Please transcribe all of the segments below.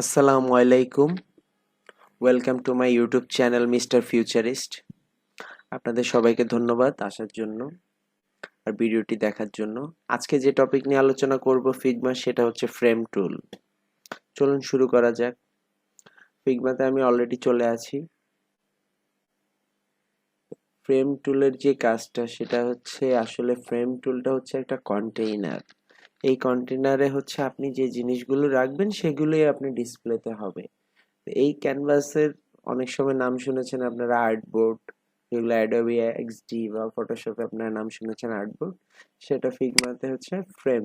আসসালামু আলাইকুম। Welcome to my YouTube channel mister futurist. আপনাদের সবাইকে ধন্যবাদ আসার জন্য আর ভিডিওটি দেখার জন্য। আজকে যে টপিক নিয়ে আলোচনা করব ফিগমা, সেটা হচ্ছে ফ্রেম টুল। চলুন শুরু করা যাক। ফিগমাতে আমি অলরেডি চলে আছি। ফ্রেম টুলের যে কাজটা সেটা হচ্ছে, আসলে ফ্রেম টুলটা হচ্ছে একটা কন্টেইনার। এই কন্টেইনারে হচ্ছে আপনি যে জিনিসগুলো রাখবেন সেগুলোই আপনি ডিসপ্লেতে হবে। এই ক্যানভাসের অনেক সময় নাম শুনেছেন আপনারা, আর্টবোর্ড, যেগুলো অ্যাডোবি এক্সডি বা ফটোশপে আপনারা নাম শুনেছেন আর্টবোর্ড, সেটা ফিগমাতে হচ্ছে ফ্রেম।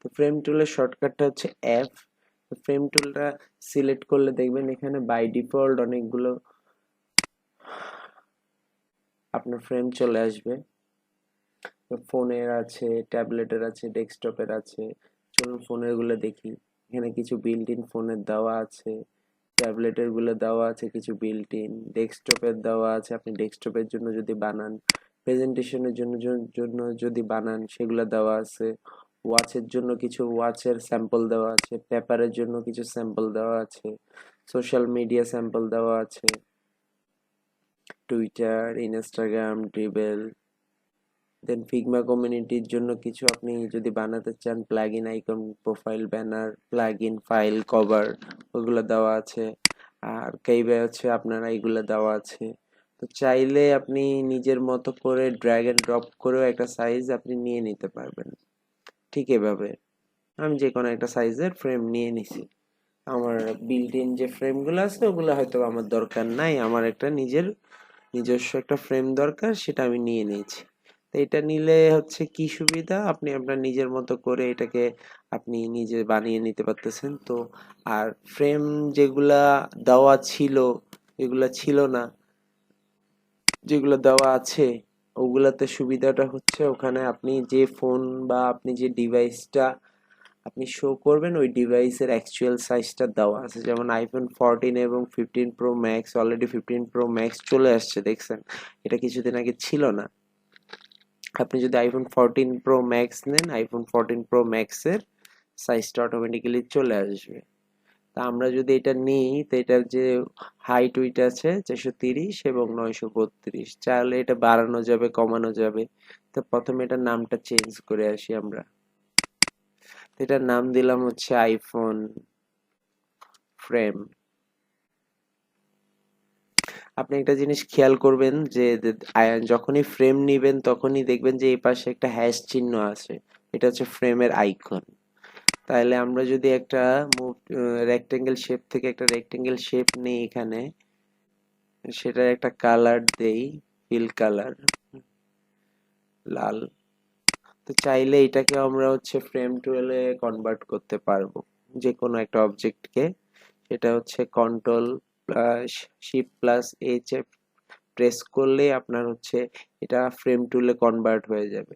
তো ফ্রেম টুলের শর্টকাটটা হচ্ছে এফ। ফ্রেম টুলটা সিলেক্ট করলে দেখবেন এখানে বাই ডিফল্ট অনেকগুলো আপনার ফ্রেম চলে আসবে। ফোনের আছে, ট্যাবলেটের আছে, ডেস্কটপের আছে। চলুন ফোনের গুলো দেখি। এখানে কিছু বিল্ট ইন ফোনের দেওয়া আছে, ট্যাবলেটের গুলো দেওয়া আছে, কিছু বিল্ট ইন ডেস্কটপের দেওয়া আছে। আপনি ডেস্কটপের জন্য যদি বানান, প্রেজেন্টেশনের জন্য যদি বানান, সেগুলো দেওয়া আছে। ওয়াচের জন্য কিছু ওয়াচের স্যাম্পল দেওয়া আছে, পেপারের জন্য কিছু স্যাম্পল দেওয়া আছে, সোশ্যাল মিডিয়া স্যাম্পল দেওয়া আছে, টুইটার, ইনস্টাগ্রাম, ড্রিবেল। দেন ফিগমা কমিউনিটির জন্য কিছু আপনি যদি বানাতে চান, plug in icon, profile banner, plug in file cover, ওগুলো দেওয়া আছে। আর কেইবে হচ্ছে আপনারা এইগুলো দেওয়া আছে। তো চাইলে আপনি নিজের মতো করে ড্র্যাগ এন্ড ড্রপ করেও একটা সাইজ আপনি নিয়ে নিতে পারবেন। ঠিক এভাবে আমি যে কোনো একটা সাইজের ফ্রেম নিয়ে নিছি। আমার বিল্ট ইন যে ফ্রেমগুলো আছে ওগুলো হয়তো আমার দরকার নাই, আমার একটা নিজস্ব একটা ফ্রেম দরকার, সেটা আমি নিয়ে নিয়েছি। তো এটা নিলে হচ্ছে কি সুবিধা, আপনি আপনার নিজের মতো করে এটাকে আপনি নিজে বানিয়ে নিতে পারতেছেন। তো আর ফ্রেম যেগুলা দেওয়া ছিল, এগুলা ছিল না, যেগুলো দেওয়া আছে ওগুলাতে সুবিধাটা হচ্ছে ওখানে আপনি যে ফোন বা আপনি যে ডিভাইসটা আপনি শো করবেন, ওই ডিভাইসের অ্যাকচুয়াল সাইজটা দেওয়া আছে। যেমন আইফোন 14 এবং 15 pro max, already 15 pro max চলে আসছে, দেখছেন? এটা কিছুদিন আগে ছিল না। আপনি যদি আইফোন 14 প্রো ম্যাক্স নেন, আইফোন 14 প্রো ম্যাক্সের সাইজটা অটোমেটিক্যালি চলে আসবে। তা আমরা যদি এটা নিই, তো এটার যে হাইট উইট আছে 430 এবং 932, চাইলে এটা বাড়ানো যাবে, কমানো যাবে। তো প্রথমে এটার নামটা চেঞ্জ করে আসি আমরা। এটার নাম দিলাম হচ্ছে আইফোন ফ্রেম। আপনি একটা জিনিস খেয়াল করবেন যে যখনই ফ্রেম নিবেন তখনই দেখবেন যে এই পাশে একটা হ্যাশ চিহ্ন আছে, এটা হচ্ছে ফ্রেমের আইকন। তাহলে আমরা যদি একটা রেক্টেঙ্গেল শেপ থেকে একটা রেক্টেঙ্গেল শেপ নেই এখানে, সেটার একটা কালার দেই, ফিল কালার লাল। তো চাইলে এটাকে আমরা হচ্ছে ফ্রেম টুলে কনভার্ট করতে পারবো, যে কোনো একটা অবজেক্টকে। সেটা হচ্ছে control plus shift plus H press করলে আপনার হচ্ছে এটা ফ্রেম টুলে কনভার্ট হয়ে যাবে।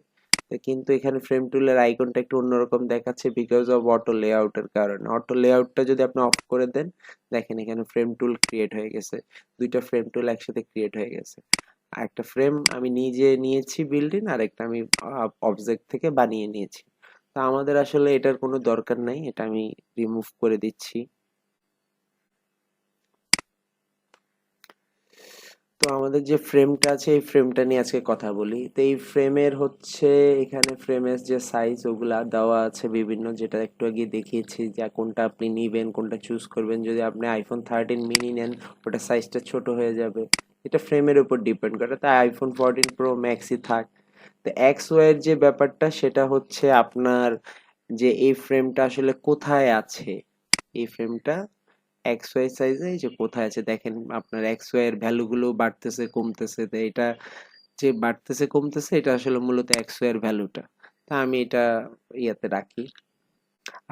কিন্তু এখানে ফ্রেম টুলের আইকনটা একটু অন্যরকম দেখাচ্ছে, বিকজ অফ অটো লেআউটের কারণে। অটো লেআউটটা যদি আপনি অফ করে দেন, দেখেন এখানে ফ্রেম টুল ক্রিয়েট হয়ে গেছে, দুইটা ফ্রেম টুল একসাথে ক্রিয়েট হয়ে গেছে। আর একটা ফ্রেম আমি নিজে নিয়েছি বিল্ড ইন, আর একটা আমি অবজেক্ট থেকে বানিয়ে নিয়েছি। তা আমাদের আসলে এটার কোনো দরকার নাই, এটা আমি রিমুভ করে দিচ্ছি। তো আমাদের যে ফ্রেমটা আছে, এই ফ্রেমটা নিয়ে আজকে কথা বলি। তো এই ফ্রেমের হচ্ছে এখানে ফ্রেমের যে সাইজ ওগুলা দেওয়া আছে বিভিন্ন, যেটা একটু আগে দেখিয়েছি, যে কোনটা আপনি নিবেন, কোনটা চুজ করবেন। যদি আপনি আইফোন 13 মিনি নেন, ওটা সাইজটা ছোট হয়ে যাবে, এটা ফ্রেমের উপর ডিপেন্ড করে। তাই আইফোন 14 প্রো ম্যাক্সই থাক। তো এক্স ওয়াই এর যে ব্যাপারটা, সেটা হচ্ছে আপনার যে এই ফ্রেমটা আসলে কোথায় আছে, এই ফ্রেমটা এক্স ওয়াই সাইজে এই যে কোথায় আছে দেখেন, আপনার এক্স ওয়াই এর ভ্যালু গুলো বাড়তেছে কমতেছে। তো এটা যে বাড়তেছে কমতেছে, এটা আসলে মূলত এক্স ওয়াই এর ভ্যালুটা। তা আমি এটা ইয়াতে রাখি।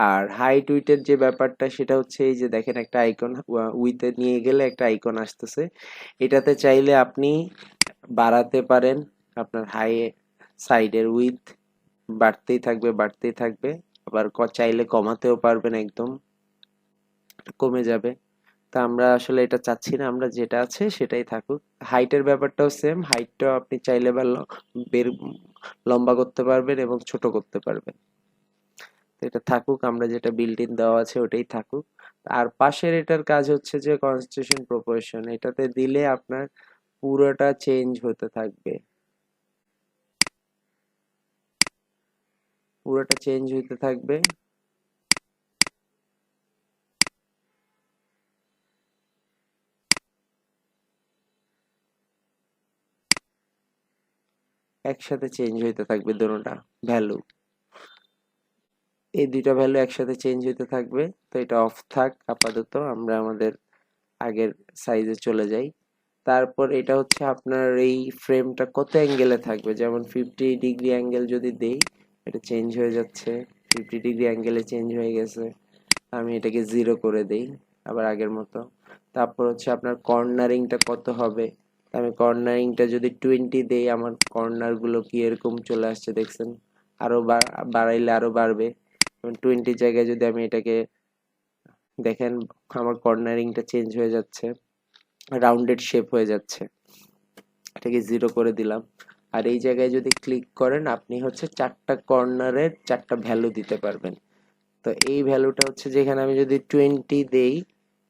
আর হাইট উইটের যে ব্যাপারটা, সেটা হচ্ছে এই যে দেখেন একটা আইকন, উইতে নিয়ে গেলে একটা আইকন আসতেছে। এটাতে চাইলে আপনি বাড়াতে পারেন, আপনার হাই সাইডের উইথ বাড়তেই থাকবে বাড়তেই থাকবে। আবার চাইলে কমাতেও পারবেন, একদম কমে যাবে। তা আমরা আসলে এটা চাচ্ছি না, আমরা যেটা আছে সেটাই থাকুক। হাইটের ব্যাপারটাও সেম, হাইটটাও আপনি চাইলে বা বের লম্বা করতে পারবেন এবং ছোট করতে পারবেন। তো এটা থাকুক, আমরা যেটা বিল্ট ইন দেওয়া আছে ওটাই থাকুক। আর পাশের এটার কাজ হচ্ছে যে কনস্টিটিউশন প্রপোর্শন, এটাতে দিলে আপনার পুরোটা চেঞ্জ হতে থাকবে, পুরোটা চেঞ্জ হতে থাকবে। একসাথে চেঞ্জ হইতে থাকবে দুটোটা ভ্যালু, এই দুইটা ভ্যালু একসাথে চেঞ্জ হইতে থাকবে। তো এটা অফ থাক আপাতত, আমরা আমাদের আগের সাইজে চলে যাই। তারপর এটা হচ্ছে আপনার এই ফ্রেমটা কত অ্যাঙ্গেলে থাকবে, যেমন 50 ডিগ্রি অ্যাঙ্গেল যদি দেই এটা চেঞ্জ হয়ে যাচ্ছে, 50 ডিগ্রি অ্যাঙ্গেলে চেঞ্জ হয়ে গেছে। আমি এটাকে 0 করে দেই আবার আগের মতো। তারপর হচ্ছে আপনার কর্নারিংটা কত হবে, আমি কর্নারিংটা যদি 20 দেই আমার কর্নারগুলো কি এরকম চলে আসছে দেখছেন, আরো বাড়াইলে আরো বাড়বে। 20 জায়গায় যদি আমি এটাকে দেখেন আমার কর্নারিংটা চেঞ্জ হয়ে যাচ্ছে, রাউন্ডেড শেপ হয়ে যাচ্ছে। এটাকে 0 করে দিলাম। আর এই জায়গায় যদি ক্লিক করেন আপনি হচ্ছে 4টা কর্নারের 4টা ভ্যালু দিতে পারবেন। তো এই ভ্যালুটা হচ্ছে যেখানে আমি যদি 20 দেই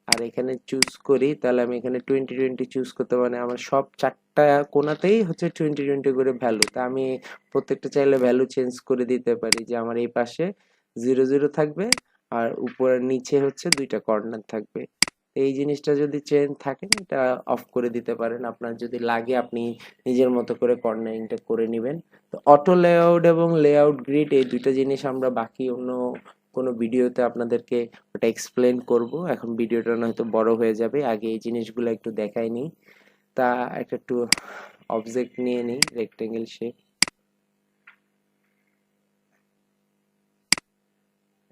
আর এখানে চুজ করি, তাহলে আমি এখানে 20 চুজ করতে, মানে আমার সব 4টা কোণাতেই হচ্ছে 20 করে ভ্যালু। তা আমি প্রত্যেকটা চাইলে ভ্যালু চেঞ্জ করে দিতে পারি, যে আমার এই পাশে 0 থাকবে আর উপরের নিচে হচ্ছে 2টা কর্নার থাকবে। এই জিনিসটা যদি চেঞ্জ থাকে এটা অফ করে দিতে পারেন, আপনার যদি লাগে আপনি নিজের মতো করে কর্নারিংটা করে নেবেন। তো অটো লেআউট এবং লেআউট গ্রিড এই দুইটা জিনিস আমরা বাকি অন্য কোনো ভিডিওতে আপনাদেরকে ওটা এক্সপ্লেন করব, এখন ভিডিওটা হয়তো বড় হয়ে যাবে, আগে এই জিনিসগুলো একটু দেখাই নিই। তা একটু অবজেক্ট নিয়ে নিই রেক্টেঙ্গেল শেপ,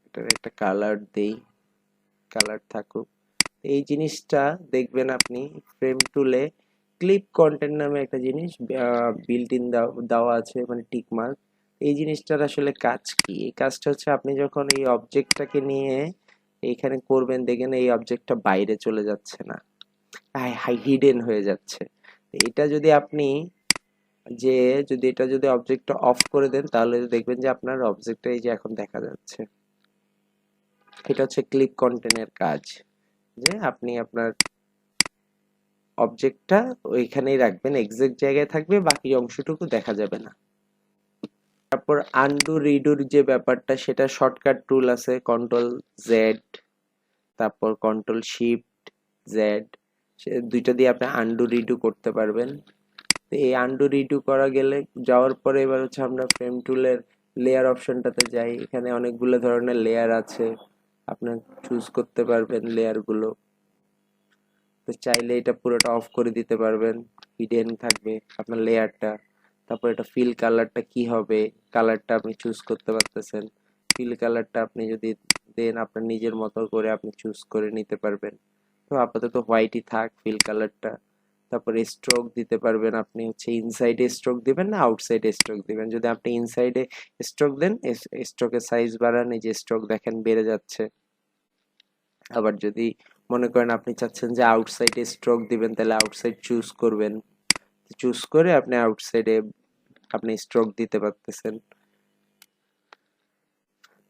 এটার একটা কালার দেই, কালার থাকুক। এই জিনিসটা দেখবেন আপনি ফ্রেম টুলে ক্লিপ কন্টেন্ট নামে একটা জিনিস বিল্ট ইন দেওয়া আছে, মানে টিক মার্ক। এই জিনিসটার আসলে কাজ কি, এই কাজটা হচ্ছে আপনি যখন এই অবজেক্টটাকে নিয়ে এইখানে করবেন দেখেন এই অবজেক্টটা বাইরে চলে যাচ্ছে না, হিডেন হয়ে যাচ্ছে। এটা যদি আপনি যদি এটা যদি অবজেক্টটা অফ করে দেন তাহলে দেখবেন যে আপনার অবজেক্টটা এই যে এখন দেখা যাচ্ছে। এটা হচ্ছে ক্লিপ কন্টেন্টের কাজ, যে আপনি আপনার অবজেক্টটা ওইখানেই রাখবেন, এক্সাক্ট জায়গায় থাকবে, বাকি অংশটুকু দেখা যাবে না। তারপর আনডু রিডুর যে ব্যাপারটা, সেটা শর্টকাট টুল আছে কন্ট্রোল জেড, তারপর কন্ট্রোল শিফট জেড, দুইটা দিয়ে আপনি আনডু রিডু করতে পারবেন। তো এই আনডু রিডু করা গেলে যাওয়ার পরে এবার হচ্ছে আমরা ফ্রেম টুলের লেয়ার অপশনটাতে যাই, এখানে অনেকগুলো ধরনের লেয়ার আছে, আপনার চুজ করতে পারবেন লেয়ারগুলো। তো চাইলে এটা পুরোটা অফ করে দিতে পারবেন, হিডেন থাকবে আপনার লেয়ারটা। তারপর এটা ফিল কালারটা কি হবে, কালারটা আপনি চুজ করতে পারতেছেন। ফিল কালারটা আপনি যদি দেন আপনার নিজের মতো করে আপনি চুজ করে নিতে পারবেন। তো আপাতত হোয়াইটই থাক ফিল কালারটা। তারপরে স্ট্রোক দিতে পারবেন, আপনি হচ্ছে ইনসাইডে স্ট্রোক দিবেন না আউটসাইডে স্ট্রোক দিবেন। যদি আপনি ইনসাইডে স্ট্রোক দেন স্ট্রোকের সাইজ বাড়ান, এই যে স্ট্রোক দেখেন বেড়ে যাচ্ছে। আবার যদি মনে করেন আপনি চাচ্ছেন যে আউটসাইডে স্ট্রোক দিবেন, তাহলে আউটসাইড চুজ করবেন, চুজ করে আপনি আউটসাইডে আপনি স্ট্রোক দিতে পারতেছেন।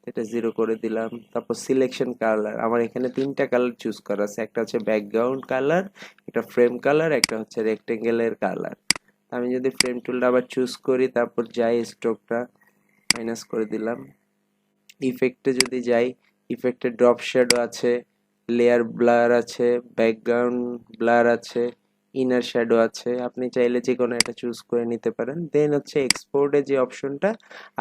এটা 0 করে দিলাম। তারপর সিলেকশন কালার, আমার এখানে 3টা কালার চুজ করা আছে, একটা হচ্ছে ব্যাকগ্রাউন্ড কালার, একটা ফ্রেম কালার, একটা হচ্ছে রেক্টেঙ্গেলের কালার। আমি যদি ফ্রেম টুলটা আবার চুজ করি, তারপর যাই স্ট্রোকটা মাইনাস করে দিলাম। ইফেক্টে যদি যাই, ইফেক্টে ড্রপ শ্যাডো আছে, লেয়ার ব্লার আছে, ব্যাকগ্রাউন্ড ব্লার আছে, ইনার শ্যাডো আছে, আপনি চাইলে যে কোনো একটা চুজ করে নিতে পারেন। দেন হচ্ছে এক্সপোর্টে যে অপশনটা,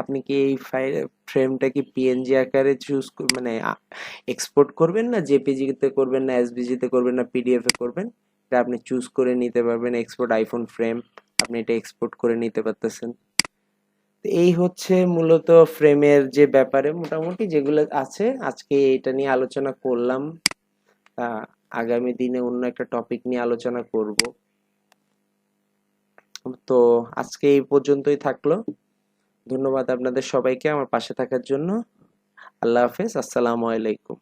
আপনি কি এই ফাইল ফ্রেমটা কি পিএনজি আকারে চুজ মানে এক্সপোর্ট করবেন, না জেপিজি তে করবেন, না এসভিজি তে করবেন, না পিডিএফ এ করবেন, এটা আপনি চুজ করে নিতে পারবেন। এক্সপোর্ট আইফোন ফ্রেম, আপনি এটা এক্সপোর্ট করে নিতে পারতেছেন। এই হচ্ছে মূলত ফ্রেমের যে ব্যাপারে মোটামুটি যেগুলো আছে, আজকে এটা নিয়ে আলোচনা করলাম। আগামী দিনে অন্য একটা টপিক নিয়ে আলোচনা করব। তো আজকে এই পর্যন্তই থাকলো। ধন্যবাদ আপনাদের সবাইকে আমার পাশে থাকার জন্য। আল্লাহ হাফেজ, আসসালামু আলাইকুম।